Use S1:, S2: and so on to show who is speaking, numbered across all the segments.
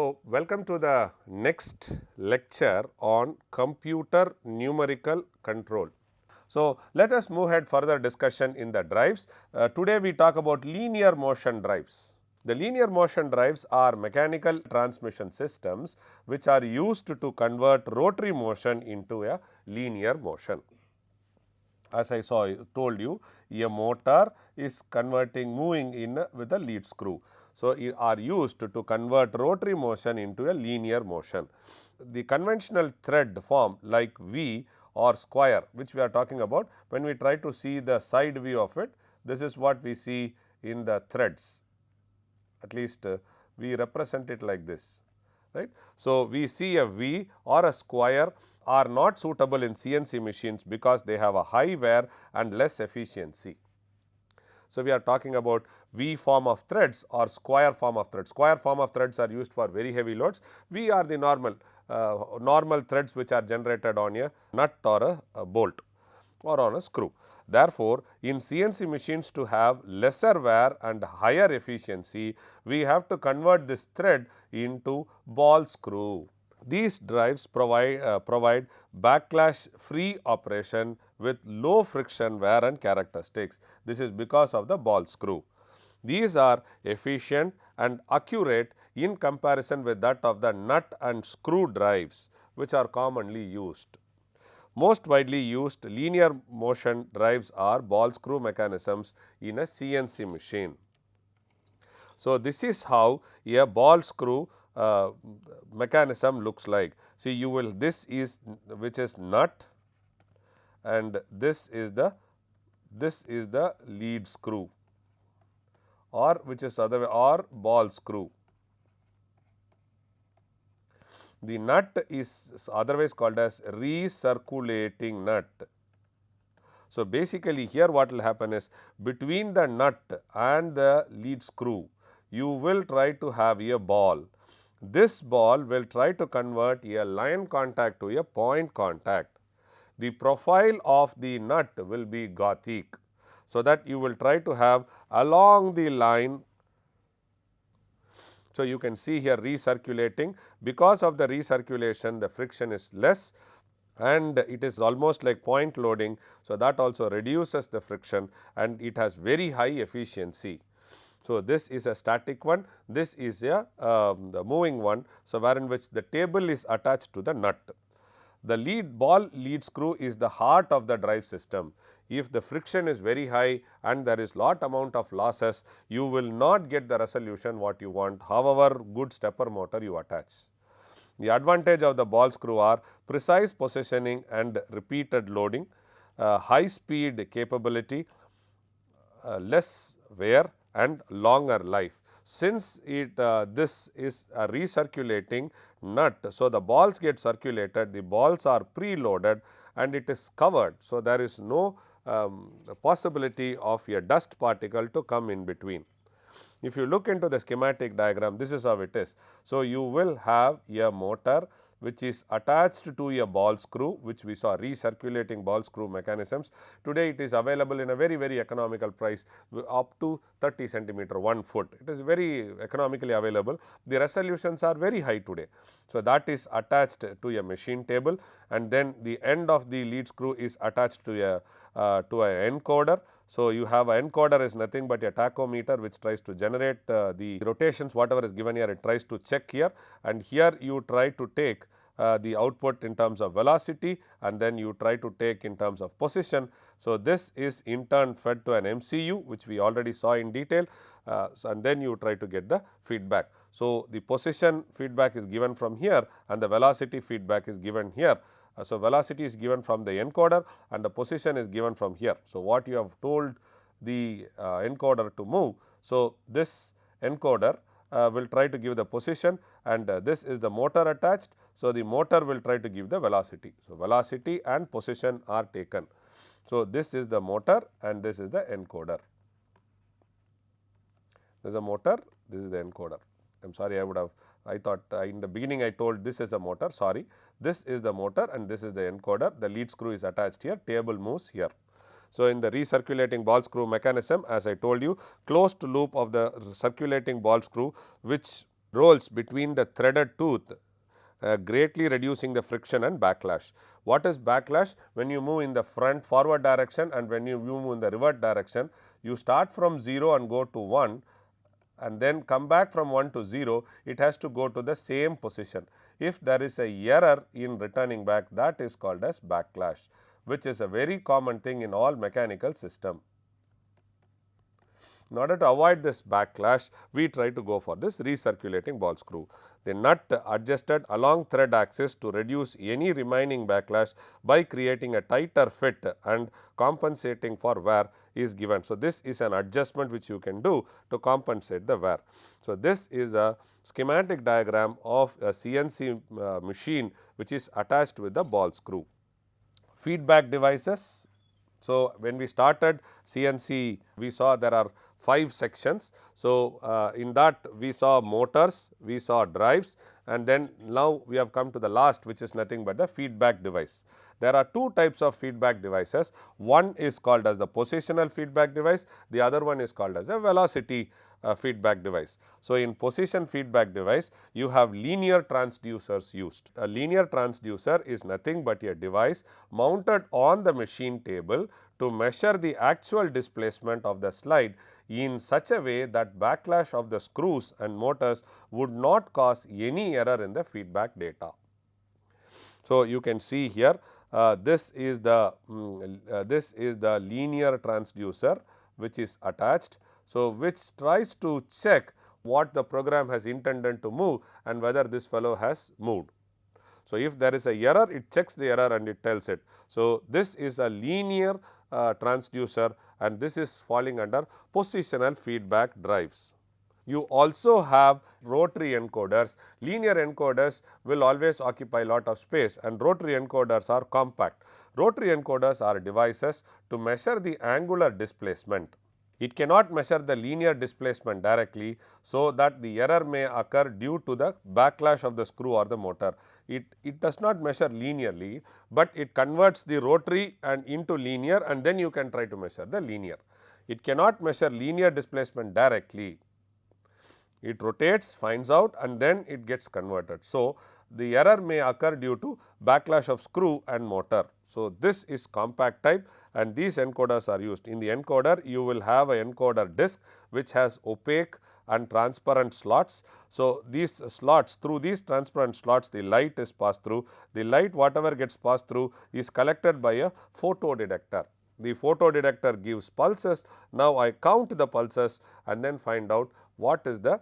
S1: So, welcome to the next lecture on computer numerical control. So, let us move ahead further discussion in the drives. Today we talk about linear motion drives. The linear motion drives are mechanical transmission systems which are used to convert rotary motion into a linear motion. As I told you, a motor is moving in with a lead screw. So, are used to convert rotary motion into a linear motion. The conventional thread form like V or square, which we are talking about, when we try to see the side view of it, this is what we see in the threads. At least we represent it like this, right. So, we see a V or a square are not suitable in CNC machines because they have a high wear and less efficiency. So, we are talking about V form of threads or square form of threads. Square form of threads are used for very heavy loads. V are the normal threads which are generated on a nut or a bolt or on a screw. Therefore, in CNC machines to have lesser wear and higher efficiency, we have to convert this thread into ball screw. These drives provide backlash free operation with low friction wear and characteristics. This is because of the ball screw. These are efficient and accurate in comparison with that of the nut and screw drives which are commonly used. Most widely used linear motion drives are ball screw mechanisms in a CNC machine. So, this is how a ball screw mechanism looks like. See, you will this is which is nut and this is the lead screw or which is other way or ball screw. The nut is otherwise called as recirculating nut. So, basically here what will happen is between the nut and the lead screw you will try to have a ball. This ball will try to convert a line contact to a point contact. The profile of the nut will be Gothic. So, that you will try to have along the line. So, you can see here recirculating. Because of the recirculation, the friction is less and it is almost like point loading. So, that also reduces the friction and it has very high efficiency. So, this is a static one, this is a the moving one. So, wherein which the table is attached to the nut. The lead screw is the heart of the drive system. If the friction is very high and there is lot amount of losses, you will not get the resolution what you want, however good stepper motor you attach. The advantage of the ball screw are precise positioning and repeated loading, high speed capability, less wear and longer life. Since this is a recirculating nut, so the balls get circulated, the balls are preloaded and it is covered. So, there is no possibility of a dust particle to come in between. If you look into the schematic diagram, this is how it is. So, you will have a motor which is attached to a ball screw, which we saw recirculating ball screw mechanisms. Today it is available in a very economical price up to 30 centimeter 1 foot. It is very economically available. The resolutions are very high today. So, that is attached to a machine table and then the end of the lead screw is attached to an encoder. So, you have an encoder is nothing but a tachometer which tries to generate the rotations whatever is given here, it tries to check here and here you try to take the output in terms of velocity and then you try to take in terms of position. So, this is in turn fed to an MCU which we already saw in detail and then you try to get the feedback. So, the position feedback is given from here and the velocity feedback is given here. So, velocity is given from the encoder and the position is given from here. So, what you have told the encoder to move. So, this encoder will try to give the position and this is the motor attached. So, the motor will try to give the velocity. So, velocity and position are taken. So, this is the motor and this is the encoder. This is a motor, this is the encoder. I am sorry, I thought in the beginning I told this is a motor, sorry. This is the motor and this is the encoder, the lead screw is attached here, table moves here. So, in the recirculating ball screw mechanism, as I told you, closed loop of the circulating ball screw which rolls between the threaded tooth, greatly reducing the friction and backlash. What is backlash? When you move in the front forward direction and when you move in the revert direction, you start from 0 and go to 1 and then come back from 1 to 0, it has to go to the same position. If there is a error in returning back, that is called as backlash, which is a very common thing in all mechanical system. In order to avoid this backlash, we try to go for this recirculating ball screw. The nut adjusted along thread axis to reduce any remaining backlash by creating a tighter fit and compensating for wear is given. So, this is an adjustment which you can do to compensate the wear. So, this is a schematic diagram of a CNC machine which is attached with the ball screw. Feedback devices. So, when we started CNC, we saw there are 5 sections. So, in that we saw motors, we saw drives, and then now we have come to the last, which is nothing but the feedback device. There are 2 types of feedback devices. One is called as the positional feedback device, the other one is called as a velocity feedback device. So, in position feedback device, you have linear transducers used. A linear transducer is nothing but a device mounted on the machine table to measure the actual displacement of the slide in such a way that backlash of the screws and motors would not cause any error in the feedback data. So, you can see here this is the linear transducer which is attached. So, which tries to check what the program has intended to move and whether this fellow has moved. So, if there is a error, it checks the error and it tells it. So, this is a linear transducer and this is falling under positional feedback drives. You also have rotary encoders. Linear encoders will always occupy a lot of space and rotary encoders are compact. Rotary encoders are devices to measure the angular displacement. It cannot measure the linear displacement directly, so that the error may occur due to the backlash of the screw or the motor. It does not measure linearly, but it converts the rotary and into linear and then you can try to measure the linear. It cannot measure linear displacement directly. It rotates, finds out and then it gets converted. So, the error may occur due to backlash of screw and motor. So, this is compact type and these encoders are used. In the encoder, you will have a encoder disc which has opaque and transparent slots. So, these slots, through these transparent slots, the light is passed through. The light, whatever gets passed through, is collected by a photodetector. The photodetector gives pulses. Now, I count the pulses and then find out what is the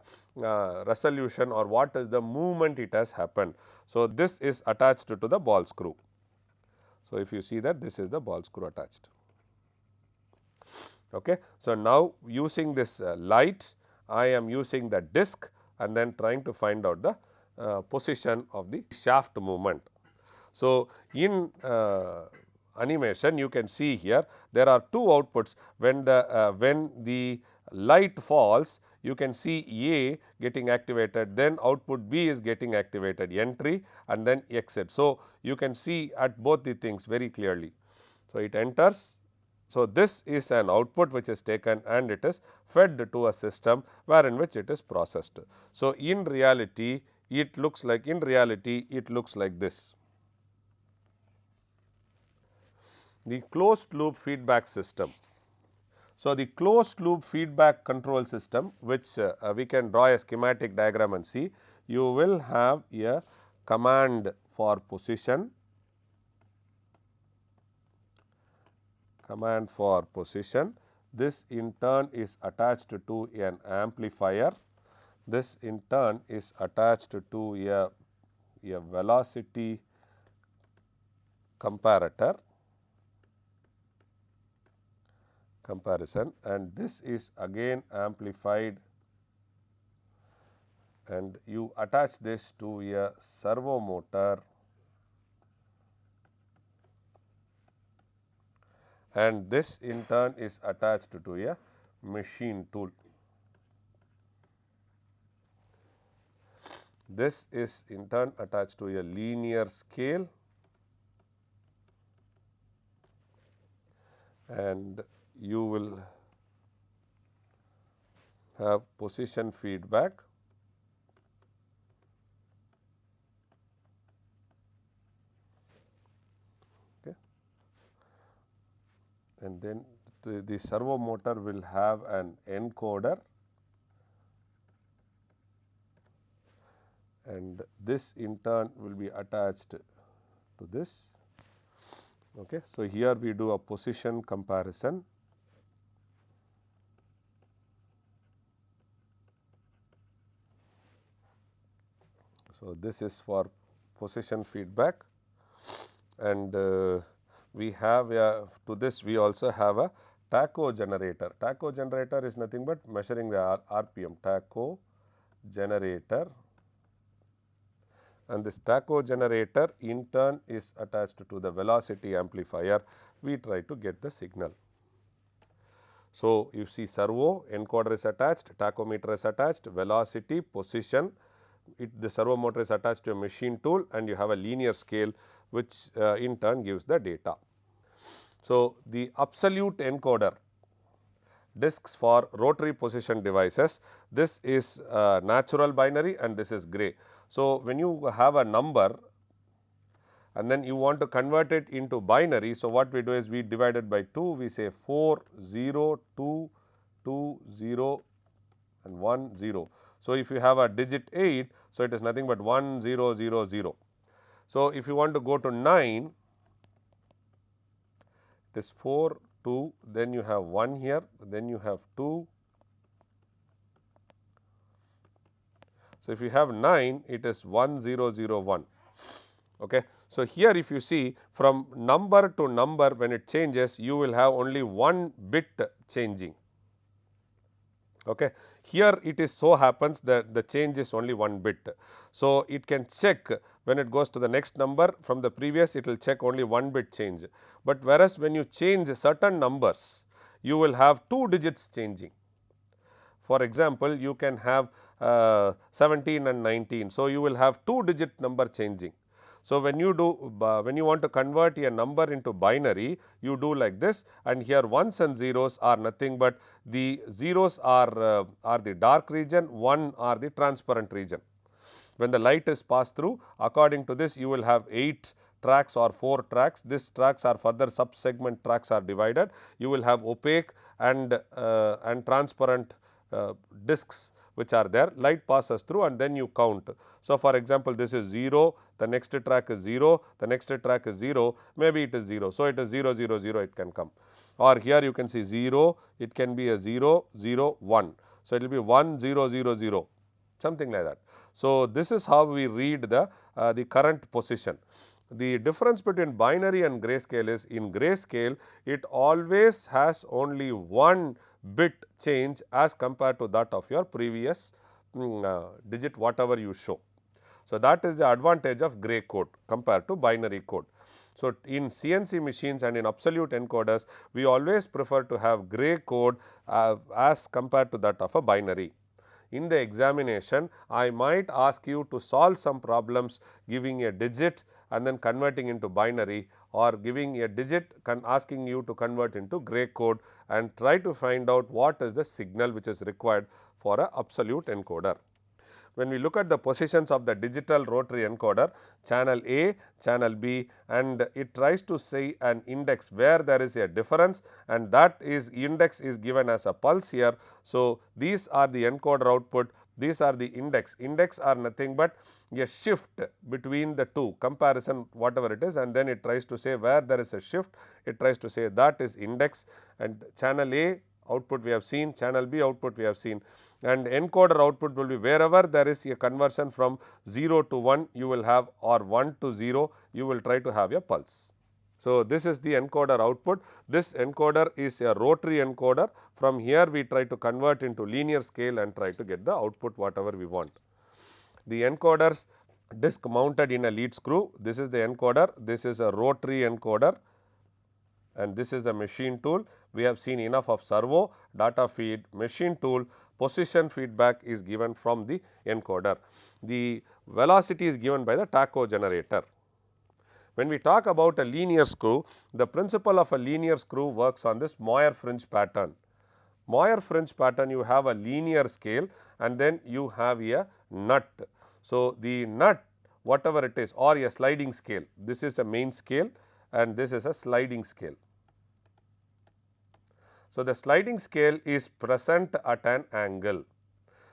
S1: resolution or what is the movement it has happened. So, this is attached to the ball screw. So, if you see that this is the ball screw attached. Okay. So, now using this light, I am using the disc and then trying to find out the position of the shaft movement. So, in animation you can see here there are 2 outputs. When the light falls, you can see A getting activated, then output B is getting activated, entry and then exit. So, you can see at both the things very clearly. So, it enters. So, this is an output which is taken and it is fed to a system where in which it is processed. So, in reality it looks like this. The closed loop feedback system. So, the closed loop feedback control system, which we can draw a schematic diagram and see, you will have a command for position, this in turn is attached to an amplifier, this in turn is attached to a velocity comparator comparison, and this is again amplified and you attach this to a servo motor and this in turn is attached to a machine tool. This is in turn attached to a linear scale and you will have position feedback and then the servo motor will have an encoder, and this in turn will be attached to this. Okay. So, here we do a position comparison. So, this is for position feedback, and we have to this we also have a tacho generator. Tacho generator is nothing but measuring the RPM, tacho generator, and this tacho generator in turn is attached to the velocity amplifier. We try to get the signal. So, you see servo, encoder is attached, tachometer is attached, velocity, position, the servo motor is attached to a machine tool, and you have a linear scale which in turn gives the data. So, the absolute encoder discs for rotary position devices, this is natural binary and this is gray. So, when you have a number and then you want to convert it into binary, so what we do is we divide it by 2, we say 4, 0, 2, 2, 0 and 1, 0. So, if you have a digit 8, so it is nothing but 1, 0, 0, 0. So, if you want to go to 9, it is 4, 2, then you have 1 here, then you have 2. So, if you have 9, it is 1, 0, 0, 1. Okay. So, here if you see from number to number, when it changes, you will have only one bit changing. Okay. Here it is so happens that the change is only one bit. So, it can check when it goes to the next number from the previous, it will check only one bit change. But whereas when you change certain numbers, you will have 2 digits changing. For example, you can have 17 and 19. So, you will have 2 digit number changing. So, when you do when you want to convert a number into binary, you do like this, and here ones and zeros are nothing but the zeros are the dark region, 1 are the transparent region. When the light is passed through, according to this you will have 8 tracks or 4 tracks. These tracks are further sub-segment tracks are divided. You will have opaque and transparent discs which are there, light passes through and then you count. So, for example, this is 0, the next track is 0, the next track is 0, maybe it is 0. So, it is 0, 0, 0 it can come, or here you can see 0, it can be a 0, 0, 1. So, it will be 1, 0, 0, 0, something like that. So, this is how we read the current position. The difference between binary and grayscale is, in grayscale it always has only one bit change as compared to that of your previous digit whatever you show. So, that is the advantage of gray code compared to binary code. So, in CNC machines and in absolute encoders, we always prefer to have gray code as compared to that of a binary. In the examination, I might ask you to solve some problems giving a digit and then converting into binary, or giving a digit asking you to convert into gray code and try to find out what is the signal which is required for a absolute encoder. When we look at the positions of the digital rotary encoder, channel A, channel B, and it tries to say an index where there is a difference, and that is index is given as a pulse here. So, these are the encoder output, these are the index. Index are nothing but a shift between the two, comparison whatever it is, and then it tries to say where there is a shift, it tries to say that is index, and channel A output we have seen, channel B output we have seen, and encoder output will be wherever there is a conversion from 0 to 1 you will have, or 1 to 0 you will try to have a pulse. So, this is the encoder output. This encoder is a rotary encoder. From here we try to convert into linear scale and try to get the output whatever we want. The encoder's disc mounted in a lead screw, this is the encoder, this is a rotary encoder, and this is the machine tool. We have seen enough of servo, data feed, machine tool, position feedback is given from the encoder. The velocity is given by the tacho generator. When we talk about a linear screw, the principle of a linear screw works on this Moyer fringe pattern. Moyer fringe pattern, you have a linear scale and then you have a nut. So, the nut whatever it is, or a sliding scale, this is a main scale and this is a sliding scale. So, the sliding scale is present at an angle.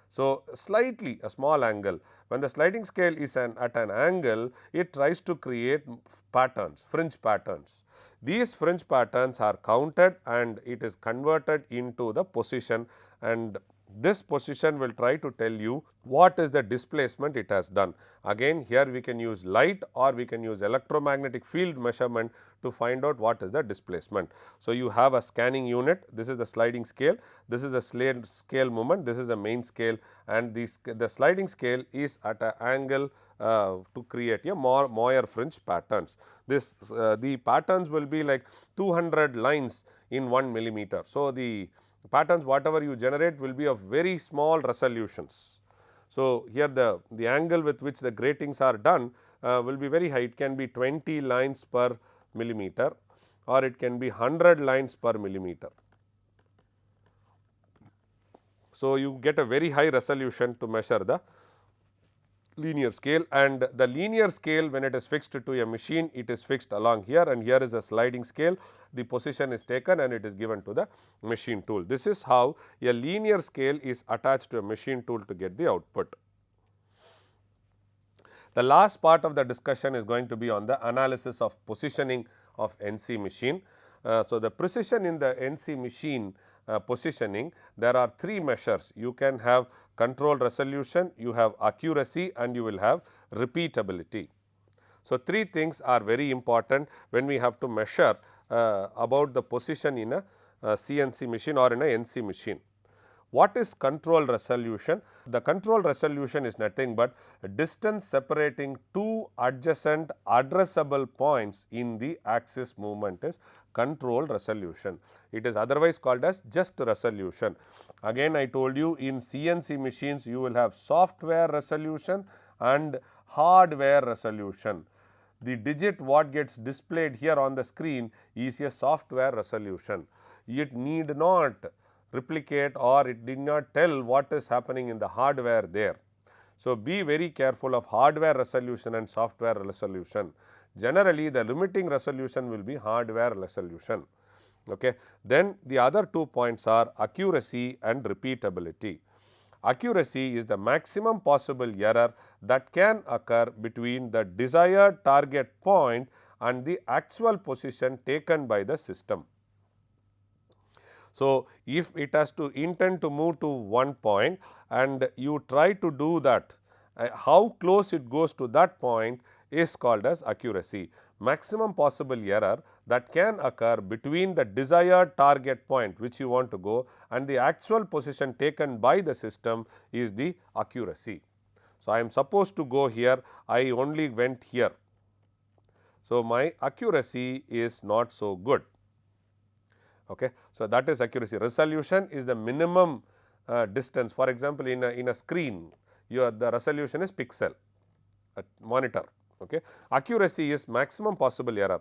S1: So, slightly a small angle. When the sliding scale is at an angle, it tries to create patterns, fringe patterns. These fringe patterns are counted and it is converted into the position, and this position will try to tell you what is the displacement it has done. Again, here we can use light or we can use electromagnetic field measurement to find out what is the displacement. So, you have a scanning unit, this is the sliding scale, this is a scale movement, this is a main scale, and the sliding scale is at an angle to create a Moyer fringe patterns. The patterns will be like 200 lines in 1 millimeter. So, the patterns whatever you generate will be of very small resolutions. So, here the angle with which the gratings are done will be very high. It can be 20 lines per millimeter or it can be 100 lines per millimeter. So, you get a very high resolution to measure the linear scale, and the linear scale when it is fixed to a machine, it is fixed along here, and here is a sliding scale. The position is taken and it is given to the machine tool. This is how a linear scale is attached to a machine tool to get the output. The last part of the discussion is going to be on the analysis of positioning of NC machine. So, the precision in the NC machine positioning, there are 3 measures. You can have control resolution, you have accuracy, and you will have repeatability. So, 3 things are very important when we have to measure about the position in a CNC machine or in a NC machine. What is control resolution? The control resolution is nothing but distance separating 2 adjacent addressable points in the axis movement is control resolution. It is otherwise called as just resolution. Again, I told you in CNC machines you will have software resolution and hardware resolution. The digit what gets displayed here on the screen is a software resolution. It need not replicate or it did not tell what is happening in the hardware there. So, be very careful of hardware resolution and software resolution. Generally, the limiting resolution will be hardware resolution. Okay. Then the other 2 points are accuracy and repeatability. Accuracy is the maximum possible error that can occur between the desired target point and the actual position taken by the system. So, if it has to intend to move to one point and you try to do that, how close it goes to that point is called as accuracy. Maximum possible error that can occur between the desired target point which you want to go and the actual position taken by the system is the accuracy. So, I am supposed to go here, I only went here. So, my accuracy is not so good. Okay. So, that is accuracy. Resolution is the minimum distance. For example, in a screen the resolution is pixel, monitor. Okay. Accuracy is maximum possible error.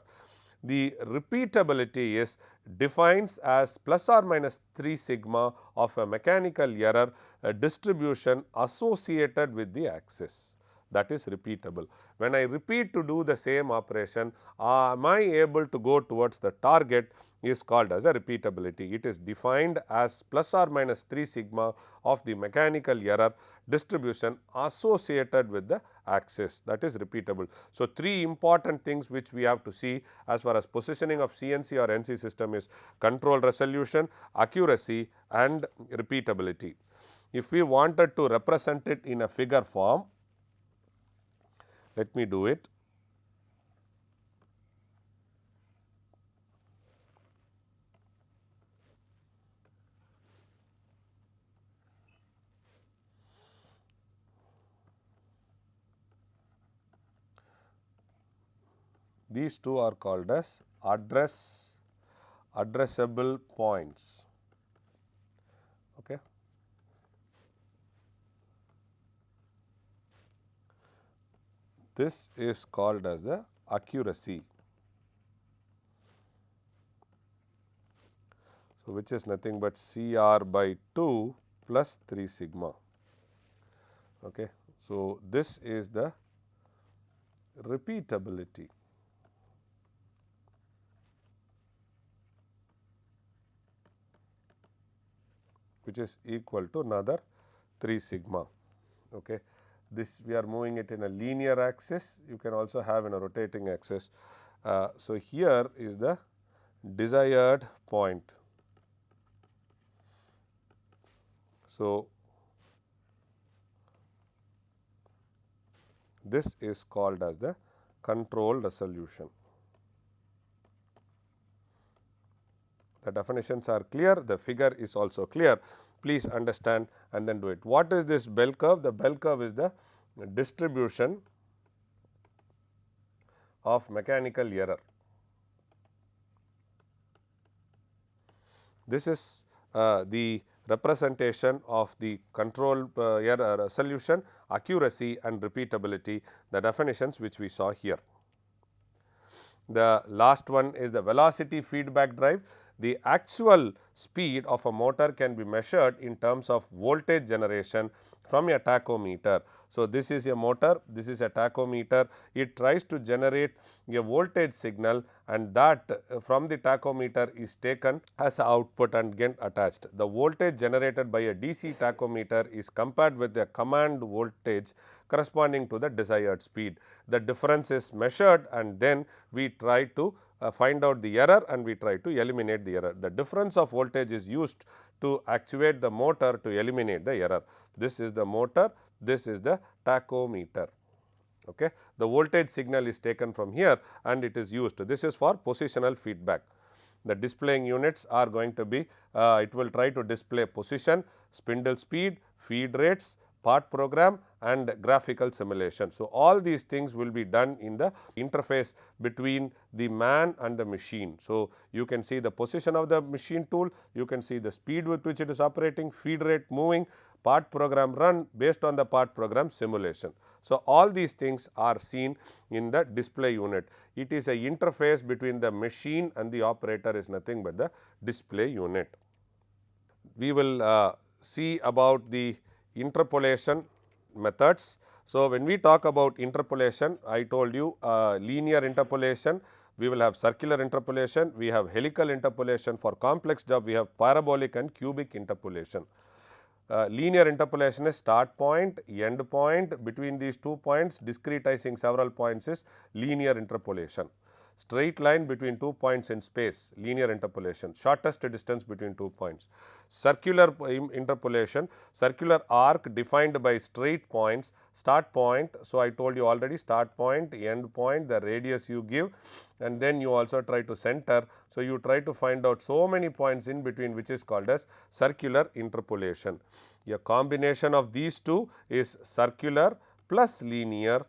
S1: The repeatability is defines as plus or minus 3 sigma of a mechanical error distribution associated with the axis, that is repeatable. When I repeat to do the same operation, am I able to go towards the target is called as a repeatability. It is defined as plus or minus 3 sigma of the mechanical error distribution associated with the axis, that is repeatable. So, 3 important things which we have to see as far as positioning of CNC or NC system is control resolution, accuracy and repeatability. If we wanted to represent it in a figure form, let me do it. These two are called as addressable points. Okay. This is called as the accuracy. So, which is nothing but CR by 2 plus 3 sigma. Okay. So, this is the repeatability. which is equal to another 3 sigma. Okay. This we are moving it in a linear axis, you can also have in a rotating axis. So, here is the desired point. So, this is called as the control resolution. The definitions are clear, the figure is also clear. Please understand and then do it. What is this bell curve? The bell curve is the distribution of mechanical error. This is the representation of the control error resolution, accuracy and repeatability, the definitions which we saw here. The last one is the velocity feedback drive. The actual speed of a motor can be measured in terms of voltage generation from a tachometer. So, this is a motor, this is a tachometer, it tries to generate a voltage signal and that from the tachometer is taken as output and get attached. The voltage generated by a DC tachometer is compared with the command voltage corresponding to the desired speed. The difference is measured and then we try to find out the error and we try to eliminate the error. The difference of voltage is used to actuate the motor to eliminate the error. This is the motor, this is the tachometer. Okay. The voltage signal is taken from here and it is used. This is for positional feedback. The displaying units are going to be, it will try to display position, spindle speed, feed rates, part program and graphical simulation. So, all these things will be done in the interface between the man and the machine. So, you can see the position of the machine tool, you can see the speed with which it is operating, feed rate moving, part program run based on the part program simulation. So, all these things are seen in the display unit. It is a interface between the machine and the operator is nothing but the display unit. We will see about the interpolation methods. So, when we talk about interpolation, I told you linear interpolation, we will have circular interpolation, we have helical interpolation. For complex job, we have parabolic and cubic interpolation. Linear interpolation is start point, end point, between these 2 points discretizing several points is linear interpolation. Straight line between 2 points in space, linear interpolation, shortest distance between 2 points. Circular interpolation, circular arc defined by straight points, start point. So, I told you already start point, end point, the radius you give and then you also try to center. So, you try to find out so many points in between which is called as circular interpolation. A combination of these two is circular plus linear,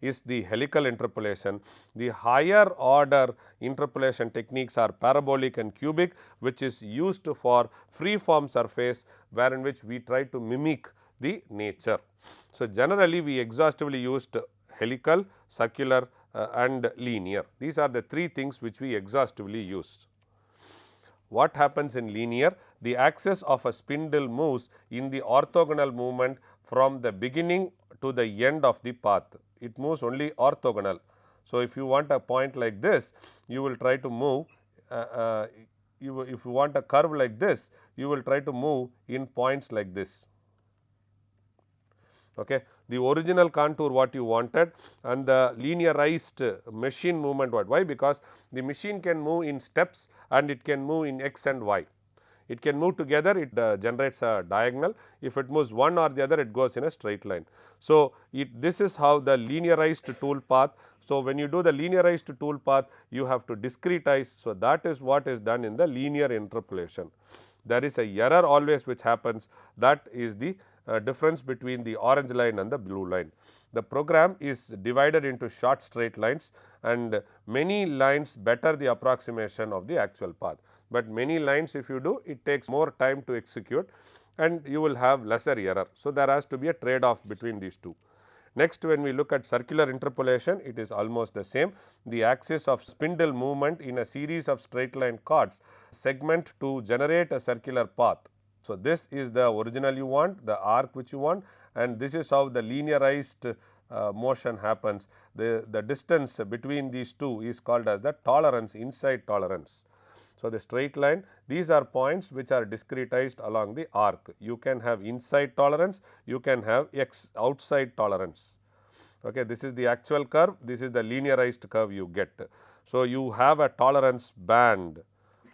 S1: is the helical interpolation. The higher order interpolation techniques are parabolic and cubic, which is used for free form surface wherein which we try to mimic the nature. So, generally we exhaustively used helical, circular and linear. These are the 3 things which we exhaustively used. What happens in linear? The axis of a spindle moves in the orthogonal movement from the beginning to the end of the path. It moves only orthogonal. So, if you want a point like this, you will try to move, if you want a curve like this, you will try to move in points like this. Okay. The original contour what you wanted and the linearized machine movement what? Why? Because the machine can move in steps and it can move in x and y. It can move together, it generates a diagonal. If it moves one or the other, it goes in a straight line. So, this is how the linearized tool path. So, when you do the linearized tool path, you have to discretize. So, that is what is done in the linear interpolation. There is a error always which happens, that is the difference between the orange line and the blue line. The program is divided into short straight lines and many lines better the approximation of the actual path. But many lines if you do, it takes more time to execute and you will have lesser error. So, there has to be a trade off between these two. Next, when we look at circular interpolation, it is almost the same. The axis of spindle movement in a series of straight line chords segment to generate a circular path. So, this is the original you want, the arc which you want, and this is how the linearized motion happens. The distance between these two is called as the tolerance, inside tolerance. So, the straight line, these are points which are discretized along the arc. You can have inside tolerance, you can have outside tolerance. Okay, this is the actual curve, this is the linearized curve you get. So, you have a tolerance band.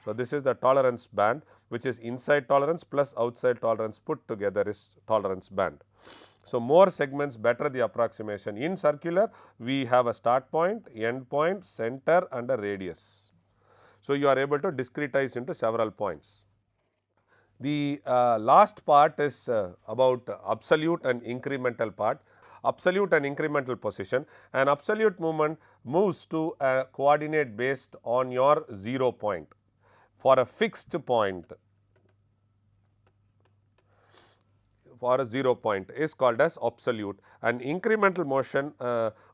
S1: So, this is the tolerance band which is inside tolerance plus outside tolerance put together is tolerance band. So, more segments better the approximation. In circular we have a start point, end point, center and a radius. So, you are able to discretize into several points. The last part is about absolute and incremental part. Absolute and incremental position. An absolute movement moves to a coordinate based on your 0 point. For a fixed point, for a 0 point is called as absolute. An incremental motion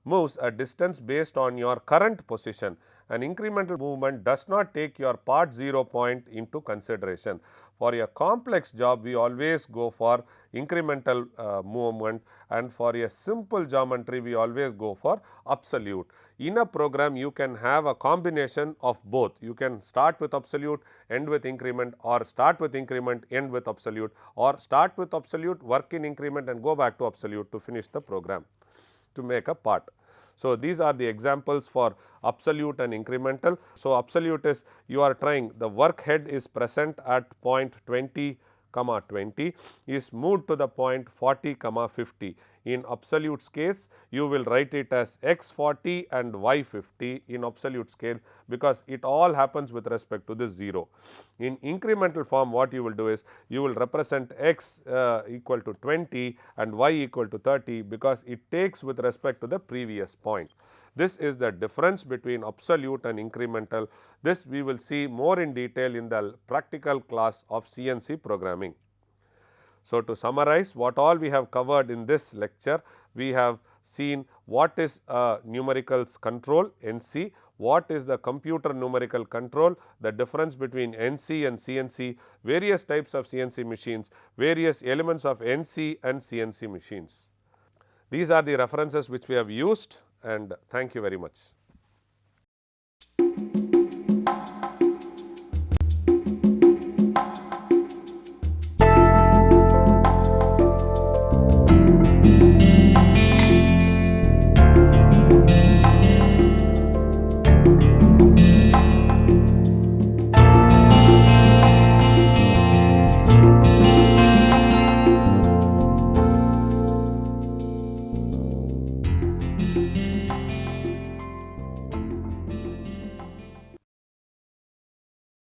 S1: moves a distance based on your current position. An incremental movement does not take your part 0 point into consideration. For a complex job, we always go for incremental movement, and for a simple geometry, we always go for absolute. In a program, you can have a combination of both. You can start with absolute, end with increment, or start with increment, end with absolute, or start with absolute, work in increment and go back to absolute to finish the program, to make a part. So, these are the examples for absolute and incremental. So, absolute is you are trying, the work head is present at point 20, 20 is moved to the point 40, 50. In absolute scales, you will write it as x 40 and y 50 in absolute scale, because it all happens with respect to this 0. In incremental form, what you will do is you will represent x equal to 20 and y equal to 30, because it takes with respect to the previous point. This is the difference between absolute and incremental. This we will see more in detail in the practical class of CNC programming. So, to summarize what all we have covered in this lecture, we have seen what is numericals control NC, what is the computer numerical control, the difference between NC and CNC, various types of CNC machines, various elements of NC and CNC machines. These are the references which we have used, and thank you very much.